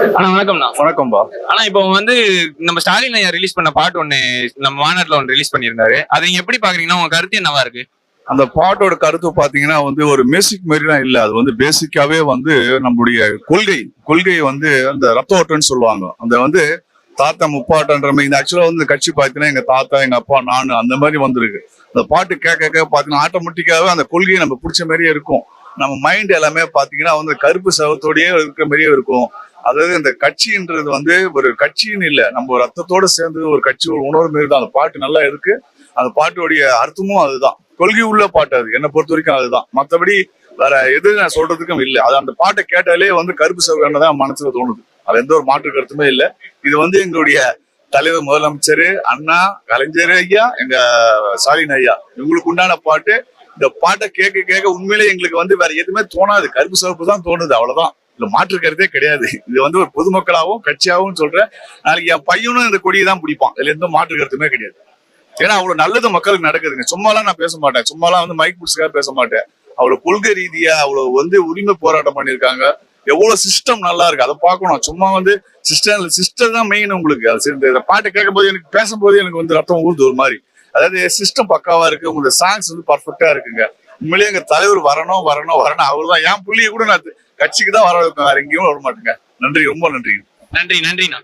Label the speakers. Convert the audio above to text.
Speaker 1: ஆனா வணக்கம்ண்ணா.
Speaker 2: வணக்கம்பா.
Speaker 1: ஆனா இப்போ வந்து நம்ம ஸ்டாலின் ஐயா ரிலீஸ் பண்ண பாட்டு ஒண்ணு நம்ம மாநாட்டுல ஒன்று ரிலீஸ் பண்ணியிருந்தாரு. அதை நீங்க எப்படி பாக்குறீங்கன்னா உங்க கருத்து என்னவா இருக்கு?
Speaker 2: அந்த பாட்டோட கருத்து பாத்தீங்கன்னா ஒரு மியூசிக் மாதிரிலாம் இல்ல. அது பேசிக்காவே நம்முடைய கொள்கை அந்த ரத்த ஓட்டம்னு சொல்லுவாங்க. அந்த தாத்தா முப்பாட்டன்ற மாதிரி இந்த ஆக்சுவலா இந்த கட்சி பாத்தீங்கன்னா எங்க தாத்தா எங்க அப்பா நானு அந்த மாதிரி வந்திருக்கு. அந்த பாட்டு கேட்க பாத்தீங்கன்னா ஆட்டோமேட்டிக்காவே அந்த கொள்கையை நம்ம பிடிச்ச மாதிரியே இருக்கும். நம்ம மைண்ட் எல்லாமே பாத்தீங்கன்னா கருப்பு சவத்தோடயே இருக்கிற மாதிரியே இருக்கும். அதாவது இந்த கட்சின்றது ஒரு கட்சின்னு இல்ல, நம்ம ரத்தத்தோட சேர்ந்து ஒரு கட்சி ஒரு உணர்வு மாரி தான். அந்த பாட்டு நல்லா இருக்கு. அந்த பாட்டுடைய அர்த்தமும் அதுதான். கொள்கை உள்ள பாட்டு அது என்னை பொறுத்த வரைக்கும் அதுதான். மற்றபடி வேற எது நான் சொல்றதுக்கும் இல்லை. அது அந்த பாட்டை கேட்டாலே கருப்பு சவகாரதான் மனசுல தோணுது. அது எந்த ஒரு மாற்று கருத்துமே இல்லை. இது எங்களுடைய தலைவர் முதலமைச்சர் அண்ணா கலைஞர் ஐயா எங்க ஸ்டாலின் ஐயா இவங்களுக்கு உண்டான பாட்டு. இந்த பாட்டை கேட்க கேட்க உண்மையிலே எங்களுக்கு வேற எதுவுமே தோணாது. கருப்பு சிவப்பு தான் தோணுது, அவ்வளவுதான். இல்ல மாற்று கருத்தே கிடையாது. இது ஒரு பொதுமக்களாகவும் கட்சியாகவும் சொல்றேன். நாளைக்கு என் பையனும் இந்த கொடியை தான் பிடிப்பான். இதுல எந்த மாற்று கருத்துமே கிடையாது. ஏன்னா அவ்வளவு நல்லது மக்களுக்கு நடக்குதுங்க. சும்மாலாம் நான் பேச மாட்டேன். சும்மாலாம் மைக் பிடிச்சக்காக பேச மாட்டேன். அவ்வளவு கொள்கை ரீதியா அவ்வளவு உரிமை போராட்டம் பண்ணிருக்காங்க. எவ்வளவு சிஸ்டம் நல்லா இருக்கு அதை பார்க்கணும். சும்மா சிஸ்டம் தான் மெயின் உங்களுக்கு. இந்த பாட்டை கேட்கும் போது எனக்கு பேசும்போது எனக்கு ரத்தம் ஊறுது ஒரு மாதிரி. அதாவது சிஸ்டம் பக்காவா இருக்கு. உங்களுக்கு சாங்ஸ் பர்ஃபெக்டா இருக்குங்க. உண்மையிலேயே எங்க தலைவர் வரணும் வரணும் வரணும். அவர்தான் என் புள்ளியை கூட நான் கட்சிக்கு தான் வர வைப்பேன். வேற எங்கேயும் வர மாட்டேங்க. நன்றி, ரொம்ப நன்றி.
Speaker 1: நன்றி, நன்றிண்ணா.